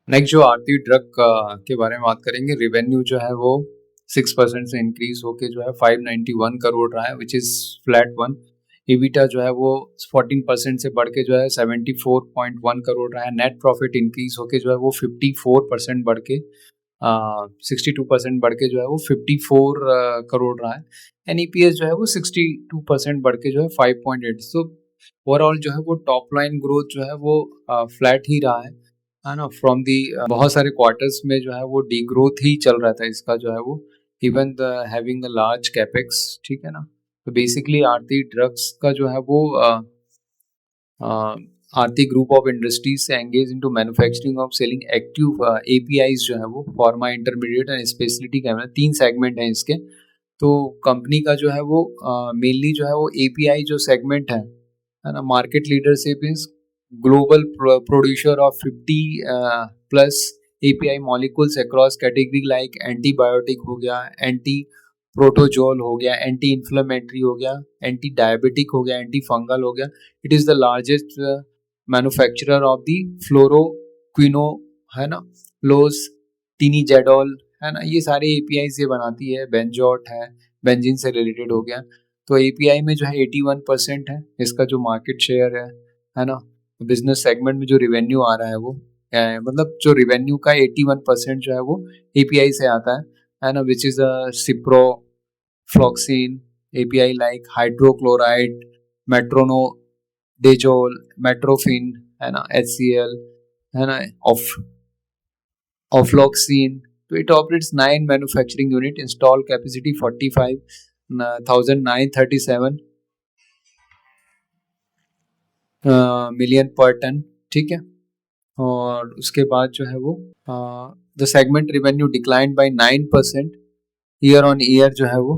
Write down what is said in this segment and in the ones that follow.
Next जो आरती drug के बारे में बात करेंगे। रेवेन्यू जो है वो 6% से इंक्रीज होके जो है 591 करोड़ रहा है, which is flat one. EBITDA जो है वो 14% से बढ़ के जो है 74.1 करोड़ रहा है। नेट प्रॉफिट इंक्रीज होके जो है वो 54% बढ़ के 62% बढ़ के जो है वो 54 करोड़ रहा है। एंड EPS जो है वो 62% बढ़ के जो है 5.8। तो ओवरऑल जो है वो टॉप लाइन ग्रोथ जो है वो फ्लैट ही रहा है ना। फ्रॉम दी बहुत सारे क्वार्टर्स में जो है वो डी ग्रोथ ही चल रहा था इसका जो है वो, even the having a large capex, ठीक है ना। तो बेसिकली आरती ड्रग्स का जो है वो आरती ग्रुप ऑफ इंडस्ट्रीज से engage into manufacturing of selling active APIs जो है वो pharma intermediate and speciality camera, 3 segment हैं इसके। तो कंपनी का जो है वो मेनली जो है वो API जो सेगमेंट है ना। Market leadership is global producer of 50 plus API molecules across category like antibiotic हो गया, एंटी प्रोटोजोल हो गया, एंटी इन्फ्लेमेटरी हो गया, एंटी डायबिटिक हो गया, एंटी फंगल हो गया। It is the largest manufacturer of the फ्लोरोक्विनो, है ना, लोज, टिनीजेडोल, है ना। ये सारे API से बनाती है। बेंजोट है, बेंजीन से रिलेटेड हो गया। तो API में जो है 81% है इसका जो मार्केट शेयर है ना। बिजनेस सेगमेंट में जो रिवेन्यू आ रहा है वो मतलब जो रिवेन्यू का 81% जो है वो API से आता है ना, which is ciprofloxacin, API like hydrochloride, metronidazole, metformin, है ना, HCl, है ना, ऑफ्लॉक्सिन। तो it operates 9 manufacturing unit, install capacity 45,937 million per ton, ठीक है। और उसके बाद जो है वो the segment revenue decline by 9% year on year जो है वो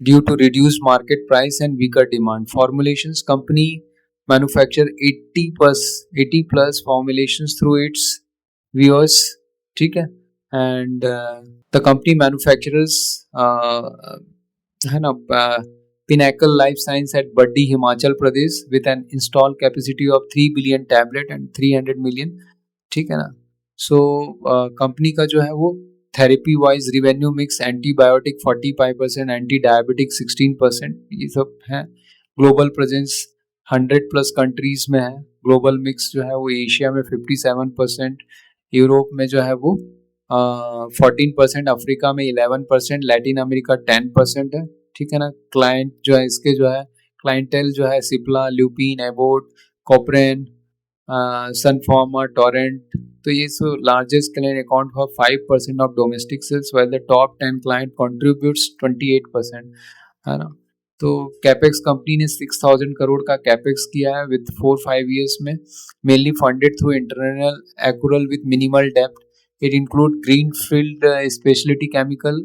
due to reduce market price and weaker demand. Formulations company manufacture 80 plus formulations through its viewers, ठीक है। एंड द कंपनी मैन्युफैक्चरर्स है ना Pinnacle Life Science at Baddi, Himachal Pradesh with an installed capacity of 3 billion tablet and 300 million, ठीक है ना। So company का जो है वो therapy wise revenue mix antibiotic 45%, anti diabetic 16%, ये सब है। ग्लोबल प्रेजेंस 100 प्लस कंट्रीज में है। ग्लोबल मिक्स जो है वो एशिया में 57%, यूरोप में जो है वो 14%, अफ्रीका में 11%, लैटिन अमेरिका 10% है, ठीक है ना। क्लाइंट जो है इसके जो है क्लाइंटेल जो है सिप्ला, ल्यूपिन, एबोट, कॉपरेन, सनफार्मा, टोरेंट। तो ये so largest client account for 5% of domestic sales, well the top 10 client contributes 28%, है ना। तो कैपेक्स कंपनी ने 6,000 करोड़ का कैपेक्स किया है विद 4-5 ईयर्स में, mainly funded through internal accrual with minimal depth. It include green field speciality chemical,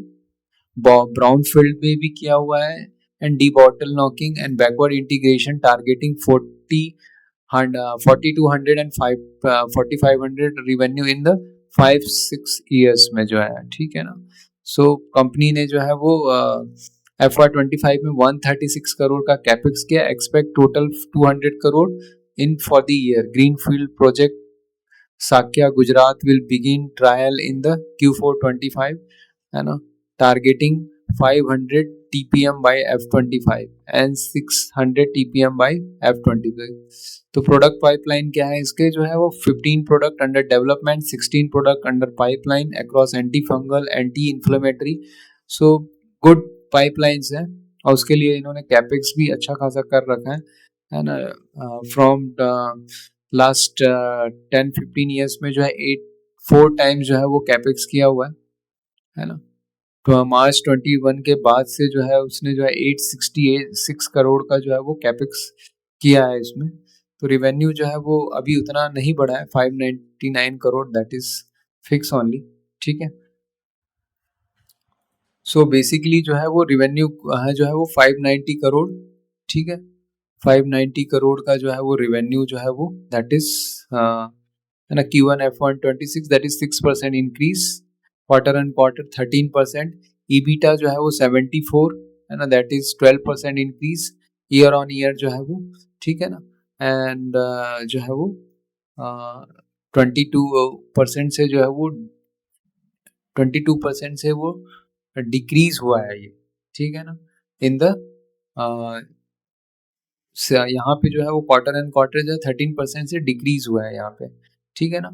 brown field में भी किया हुआ है, and D bottle knocking and backward integration targeting 40 to 100 and 4,500 revenue in the 5-6 years में जो है, ठीक है ना। सो कंपनी ने जो है वो FY25 में 136 करोड़ का कैपेक्स किया। Expect total 200 crore in for the year. Green field project Saykha Gujarat will begin trial in the Q4 25, है ना, targeting 500 TPM by F25 and 600 TPM by F25। तो प्रोडक्ट पाइपलाइन क्या है इसके जो है वो 15 product under development, 16 product under pipeline across anti fungal, anti inflammatory. So good pipelines है, और उसके लिए इन्होंने कैपेक्स भी अच्छा खासा कर रखा है ना। फ्रॉम लास्ट 10-15 ईयर्स में जो है 4 टाइम्स जो है वो कैपेक्स किया हुआ है ना। तो मार्च 21 के बाद से जो है उसने जो है 866 करोड़ का जो है वो कैपेक्स किया है इसमें। तो रिवेन्यू जो है वो अभी उतना नहीं बढ़ा है, 599 crore, that is fix only, ठीक है। सो बेसिकली जो है वो रिवेन्यू है जो है वो 590 करोड़, ठीक है। 590 करोड़ का जो है वो रिवेन्यू जो है वो दैट इज है ना Q1 F126, that is 6% increase, quarter and quarter 13%। EBITDA जो है वो 74, है ना, that is 12% increase year on year जो है वो, ठीक है ना। एंड जो है वो 22% से जो है वो 22% से वो डिक्रीज हुआ है ये, ठीक है ना, इन द यहाँ पे जो है वो क्वार्टर एंड क्वार्टर जो है 13% से डिक्रीज हुआ है यहाँ पे, ठीक है ना।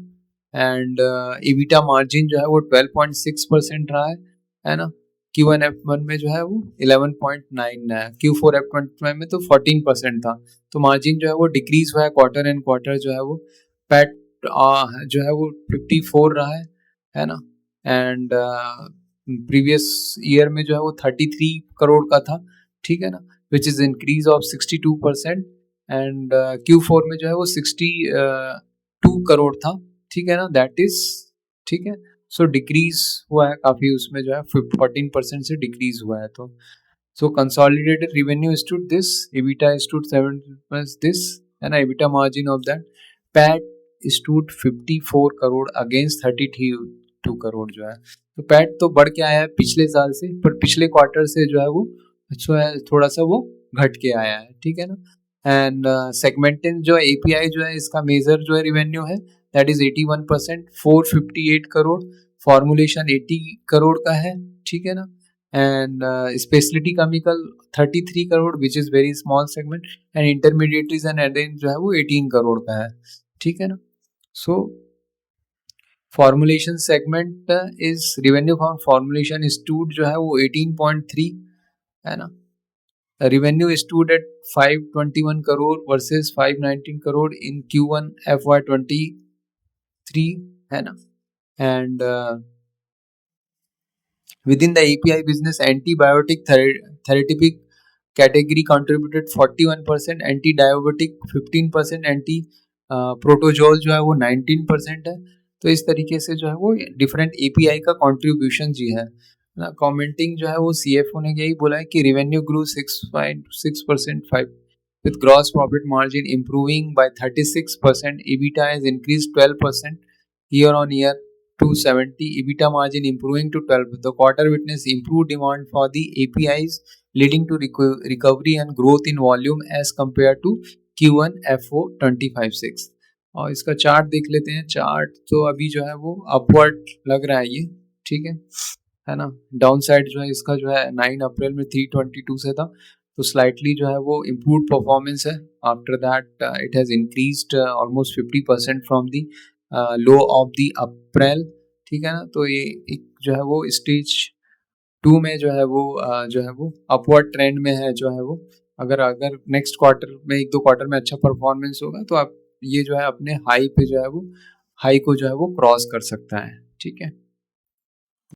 एंड इबिटा मार्जिन जो है वो 12.6% रहा है ना। Q1 F1 में जो है वो 11.9 है, Q4 F25 में तो 14% था, तो मार्जिन जो है वो डिक्रीज हुआ है क्वार्टर एंड क्वार्टर जो है वो। पैट जो है वो 54 रहा है ना। एंड प्रीवियस ईयर में जो है वो 33 करोड़ का था, ठीक है ना, which is increase of 62%। And Q4 में जो है वो 62 करोड़ था, ठीक है ना, दैट इज, ठीक है। सो डिक्रीज हुआ है काफी, उसमें जो है 14% से डिक्रीज हुआ है। तो so consolidated revenue stood this, EBITDA stood 7 this, है ना, EBITDA margin of that, PAT stood 54 crore against 32 crore जो है। तो पैट तो बढ़ के आया है पिछले साल से, पर पिछले क्वार्टर से जो है वो थोड़ा सा वो घट के आया है, ठीक है ना। एंड सेगमेंटेड जो API जो है इसका मेजर जो है रिवेन्यू है that is 81%, 458 crore, formulation 80 crore का है, ठीक है ना। And specialty chemical 33 crore which is very small segment, and intermediaries and एडेंट जो है वो 18 करोड़ का है, ठीक है ना। So formulation segment is revenue from formulation stood जो है वो 18.3, है ना। Revenue stood at 521 crore versus 519 crore in Q1 FY23, है ना। And within the API business, antibiotic therapeutic category contributed 41%, anti-diabetic 15%, anti protozoal जो है वो 19% है। तो इस तरीके से जो है वो डिफरेंट API का कंट्रीब्यूशन जी है ना। कमेंटिंग जो है वो CFO ने यही बोला है कि revenue Guru 6.6% 5 with gross profit margin improving by 36%, EBITDA has increased 12% year on year to 70, EBITDA margin improving to 12. The quarter witnessed improved demand for the APIs, leading to recovery and growth in volume as compared to Q1 FO25/6। और इसका chart देख लेते हैं। Chart तो अभी जो है वो अपवर्ड लग रहा है ये, ठीक है ना। डाउन साइड जो है इसका जो है 9 अप्रैल में 322 से था, तो स्लाइटली जो है वो इम्प्रूव परफॉर्मेंस है। After that it has increased almost 50% from the low of the April, ठीक है ना। तो ये एक जो है वो स्टेज 2 में जो है वो अपवर्ड ट्रेंड में है जो है वो। अगर नेक्स्ट क्वार्टर में 1-2 क्वार्टर में अच्छा परफॉर्मेंस होगा तो आप ये जो है अपने हाई पे जो है वो हाई को जो है वो क्रॉस कर सकता है, ठीक है।